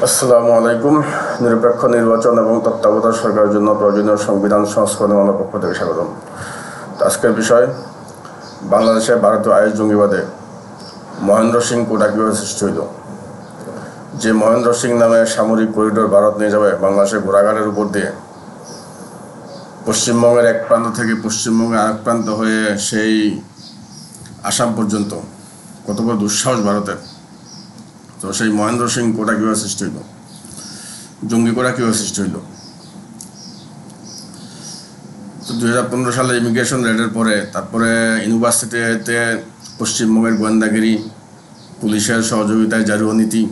আসসালামু আলাইকুম। নিরপেক্ষ নির্বাচন এবং তত্ত্বাবধায়ক সরকারের জন্য প্রয়োজনীয় সংবিধান সংস্করণে আমার পক্ষ থেকে স্বাগতম। আজকের বিষয়, বাংলাদেশে ভারতীয় আইএস জঙ্গিবাদে মহেন্দ্র সিং কোটা কীভাবে সৃষ্টি হইল। যে মহেন্দ্র সিং নামে সামরিক করিডোর ভারত নিয়ে যাবে বাংলাদেশের ঘোড়াঘাটের উপর দিয়ে, পশ্চিমবঙ্গের এক প্রান্ত থেকে পশ্চিমবঙ্গের আরেক প্রান্ত হয়ে সেই আসাম পর্যন্ত, কত বড় দুঃসাহস ভারতের। তো সেই মহেন্দ্র সিং কোটা কীভাবে সৃষ্টি হইল, জঙ্গি কোটা কীভাবে সৃষ্টি হইল। তো 2015 সালে ইমিগ্রেশন রেডের পরে তারপরে ইউনিভার্সিটিতে পশ্চিমবঙ্গের গোয়েন্দাগিরি, পুলিশের সহযোগিতায় জারি নীতি,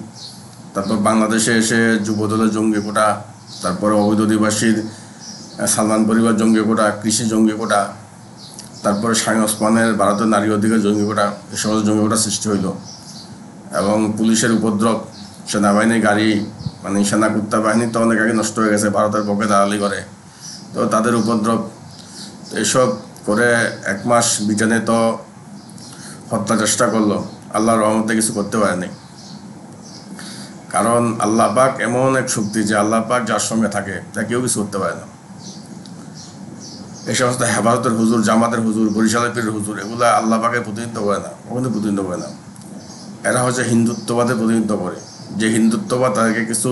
তারপর বাংলাদেশে এসে যুবদলের জঙ্গি কোটা, তারপরে অবৈধ অধিবাসীর সালমান পরিবার জঙ্গি কোটা, কৃষি জঙ্গি কোটা, তারপরে শাহী ওসমানের ভারতের নারী অধিকার জঙ্গি কোটা, এই সমস্ত জঙ্গি কোটা সৃষ্টি হইল। এবং পুলিশের উপদ্রব, সেনাবাহিনীর গাড়ি, মানে সেনা কুত্তা বাহিনী তো অনেক আগে নষ্ট হয়ে গেছে, ভারতের পক্ষে দালালি করে, তো তাদের উপদ্রব, এসব করে 1 মাস ব্রিটেনে তো হত্যা চেষ্টা করলো। আল্লাহর রহমতে কিছু করতে পারেনি, কারণ আল্লাহ পাক এমন এক শক্তি যে আল্লাহ পাক যার সঙ্গে থাকে তা কেউ কিছু করতে পারে না। এই সমস্ত হেফাজতের হুজুর, জামাতের হুজুর, বরিশালের পীরের হুজুর, এগুলো আল্লাহ পাকের প্রতিনিধিত্ব করে না, ওখানে প্রতিনিধিত্ব করে না। এরা হচ্ছে হিন্দুত্ববাদের প্রতিনিধিত্ব করে। যে হিন্দুত্ববাদ তাদেরকে কিছু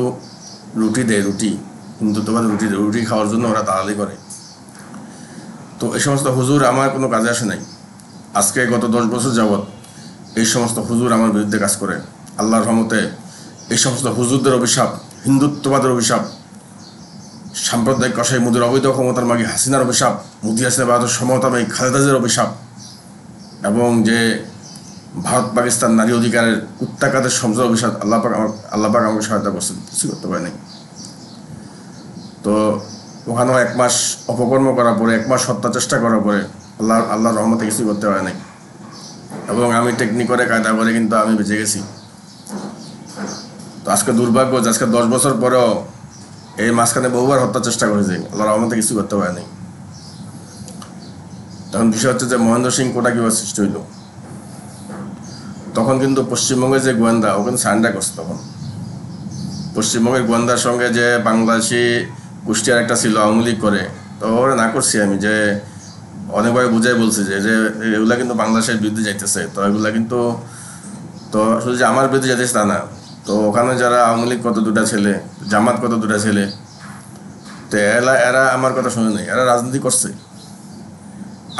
রুটি দেয়, হিন্দুত্ববাদ রুটি খাওয়ার জন্য ওরা দালালি করে। তো এই সমস্ত হুজুর আমার কোনো কাজে আসে নাই। আজকে গত 10 বছর যাবৎ এই সমস্ত হুজুর আমার বিরুদ্ধে কাজ করে। আল্লাহর রহমতে এই সমস্ত হুজুরদের অভিশাপ, হিন্দুত্ববাদের অভিশাপ, সাম্প্রদায়িক কসাই মোদির অবৈধ ক্ষমতার মাগি হাসিনার অভিশাপ, মোদি হাসিনা ভারতের সমতাবাহী খালেদাজের অভিশাপ, এবং যে ভারত পাকিস্তান নারী অধিকারের কুত্তাকাদের সমঝোতার অভিশাপ, আল্লাহ পাক আমাকে সহায়তা করছেন, কিছু করতে পারে নাই। তো ওখানেও 1 মাস অপকর্ম করার পরে, 1 মাস হত্যা চেষ্টা করার পরে আল্লাহর রহমতে কিছু করতে পারে নাই। এবং আমি টেকনিক করে কায়দা করে কিন্তু আমি বেঁচে গেছি। তো আজকে দুর্ভাগ্য যে আজকে 10 বছর পরেও এই মাঝখানে বহুবার হত্যা চেষ্টা করেছে, আল্লাহর রহমতে কিছু করতে পারে নাই। তখন বিষয় হচ্ছে যে মহেন্দ্র সিং কোটা কীভাবে সৃষ্টি হইল। তখন কিন্তু পশ্চিমবঙ্গের যে গোয়েন্দা, ও কিন্তু সারেন্ডার করছে। তখন পশ্চিমবঙ্গের গোয়েন্দার সঙ্গে যে বাংলাদেশি কুষ্টিয়ার একটা ছিল, আওয়ামী লীগ করে, তো ওরা না করছি আমি, যে অনেকভাবে বুঝাই বলছি যে এগুলা কিন্তু বাংলাদেশের বিরুদ্ধে যাইতেছে। তো এগুলা কিন্তু, তো আসলে যে আমার বিরুদ্ধে যাইতেছে তা না। তো ওখানে যারা আওয়ামী লীগ কত 2টা ছেলে, জামাত কত 2টা ছেলে, তো এরা আমার কথা শুনে নেই, এরা রাজনীতি করছে,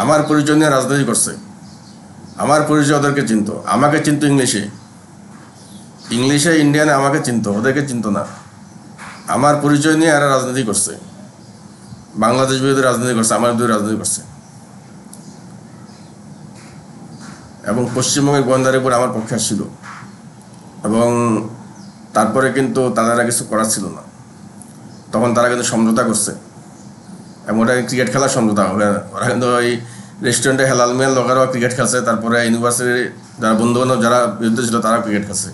আমার পরিচয় নিয়ে রাজনীতি করছে। আমার পরিচয় ওদেরকে চিনতো, আমাকে চিনতো ইংলিশে ইন্ডিয়ানে আমাকে চিনতো, ওদেরকে চিনতো না। আমার পরিচয় নিয়ে এরা রাজনীতি করছে, বাংলাদেশ বিরোধী রাজনীতি করছে, আমার বিরুদ্ধে রাজনীতি করছে। এবং পশ্চিমবঙ্গের গোয়েন্দার উপর আমার পক্ষে আসছিল। এবং তারপরে কিন্তু তারা কিছু করার ছিল না, তখন তারা কিন্তু সমঝোতা করছে। এবং ওটা ক্রিকেট খেলার সমঝোতা, ওরা কিন্তু ওই রেস্টুরেন্টে হেলাল মেয়াল লোকেরাও ক্রিকেট খেলছে, তারপরে ইউনিভার্সিটির যারা বন্ধুবান্ধব যারা বিরুদ্ধে ছিল তারাও ক্রিকেট খেলছে।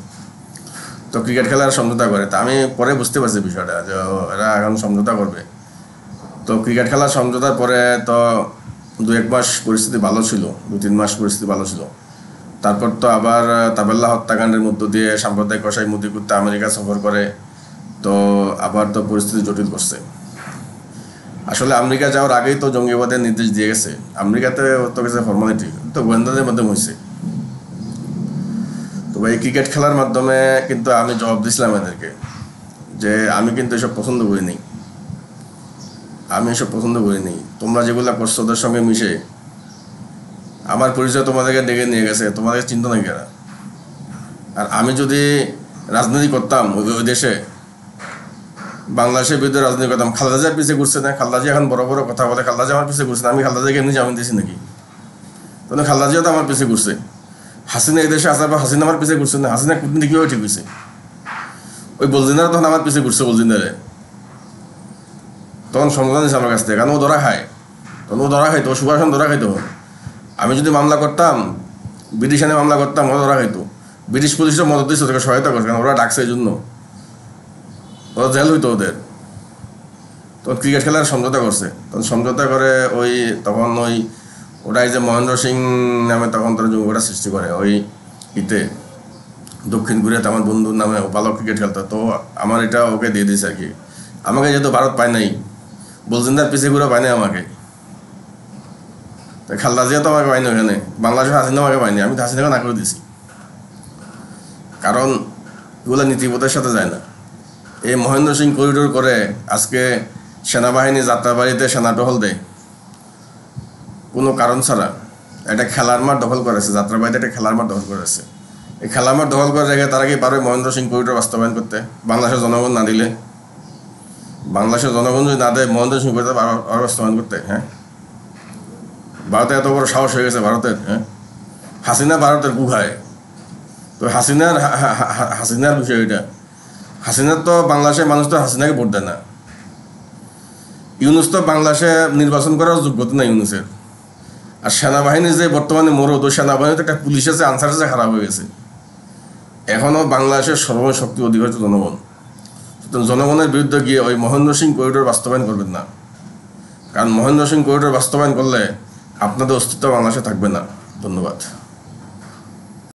তো ক্রিকেট খেলার সমঝোতা করে, তা আমি পরে বুঝতে পারছি বিষয়টা যে এরা এখন সমঝোতা করবে। তো ক্রিকেট খেলার সমঝোতার পরে তো 2-1 মাস পরিস্থিতি ভালো ছিল, 2-3 মাস পরিস্থিতি ভালো ছিল। তারপর তো আবার তাবেল্লা হত্যাকাণ্ডের মধ্য দিয়ে সাম্প্রদায়িক কসাই মোদি কুত্তা আমেরিকা সফর করে, তো আবার তো পরিস্থিতি জটিল করছে। আসলে আমেরিকা যাওয়ার আগেই তো জঙ্গিবাদের নির্দেশ দিয়ে গেছে। আমেরিকাতে তো গেছে ফর্মালিটি, তো গোয়েন্দাদের মাধ্যমে হয়েছে। তো এই ক্রিকেট খেলার মাধ্যমে কিন্তু আমি জবাব দিয়েছিলাম এদেরকে যে আমি কিন্তু এসব পছন্দ করিনি, তোমরা যেগুলো করছো ওদের সঙ্গে মিশে আমার পরিচয় তোমাদেরকে ডেকে নিয়ে গেছে, তোমাদের চিন্তা নাকি এরা। আর আমি যদি রাজনীতি করতাম ওই দেশে, বাংলাদেশের বিরুদ্ধে রাজনীতি করতাম, খালেদাজার পিছিয়ে ঘুরছে না, খালেদাজি এখন বড় বড় কথা বলে, খালেদাজি আমার পিছিয়ে ঘুরছে না, আমি খালেদাজিকে এমনি জামিন দিয়েছি নাকি? তখন খালেদাজিও তো আমার পিছিয়ে ঘুরছে। হাসিনা এই দেশে আসার পর হাসিনা আমার পিছিয়ে ঘুরছে না, হাসিনা কূটনীতি কীভাবে ঠিক হয়েছে? ওই বলজিনারা তখন আমার পিছিয়ে ঘুরছে, বলজিনারে তখন সমাধান দিয়েছে আমার কাছ থেকে, কারণ ও ধরা খায়, তখন ও ধরা খাইতো, সুভাষণ ধরা খাইতো। আমি যদি মামলা করতাম, ব্রিটিশ আইনে মামলা করতাম, ওরা ধরা খাইতো। ব্রিটিশ পুলিশরা মদত দিচ্ছে, ওদেরকে সহায়তা করছে, কারণ ওরা ডাকছে এই জন্য, ওরা জেল হইতো ওদের। তখন ক্রিকেট খেলার সমঝোতা করছে, তখন সমঝোতা করে তখন ওটাই যে মহেন্দ্র সিং নামে তখন তারা জঙ্গিটা সৃষ্টি করে ওই দক্ষিণ কোরিয়াতে আমার বন্ধুর নামে ভালো ক্রিকেট খেলতো, তো আমার এটা ওকে দিয়ে দিয়েছে আর কি। আমাকে যেহেতু ভারত পায় নাই, বলছেন তার পিছিয়ে ঘুরে পায় নাই আমাকে, তো খালদা জিয়া তো আমাকে পাইনি ওখানে, বাংলাদেশের হাসিনা আমাকে পাইনি, আমি তো হাসিনাকে না করে দিয়েছি, কারণ এগুলো নীতিবোধের সাথে যায় না। এই মহেন্দ্র সিং করিডোর করে আজকে সেনাবাহিনী যাত্রাবাড়িতে সেনা টহল দেয় কোনো কারণ ছাড়া। একটা খেলার মাঠ দখল করেছে, যাত্রাবাড়িতে একটা খেলার মাঠ দখল করেছে। এই খেলার মাঠ দখল করে রেখে তারা কি পারবে মহেন্দ্র সিং করিডোর বাস্তবায়ন করতে? বাংলাদেশের জনগণ না দিলে, বাংলাদেশের জনগণ যদি না দেয় মহেন্দ্র সিং করিডোর বাস্তবায়ন করতে, হ্যাঁ? ভারতে এত বড় সাহস হয়ে গেছে ভারতের, হ্যাঁ? হাসিনা ভারতের গুহায়, তো হাসিনার বিষয় এটা। হাসিনার তো বাংলাদেশের মানুষ তো হাসিনাকে ভোট দেয় না। ইউনুস তো বাংলাদেশে নির্বাচন করার যোগ্যতা নাই ইউনুসের। আর সেনাবাহিনী যে বর্তমানে মরদ, ওই সেনাবাহিনীতে একটা পুলিশ আছে, আনসার আছে, খারাপ হয়ে গেছে। এখনও বাংলাদেশের সর্বশক্তি অধিকার হচ্ছে জনগণ। সুতরাং জনগণের বিরুদ্ধে গিয়ে ওই মহেন্দ্র সিং করিডোর বাস্তবায়ন করবেন না, কারণ মহেন্দ্র সিং করিডোর বাস্তবায়ন করলে আপনাদের অস্তিত্ব বাংলাদেশে থাকবে না। ধন্যবাদ।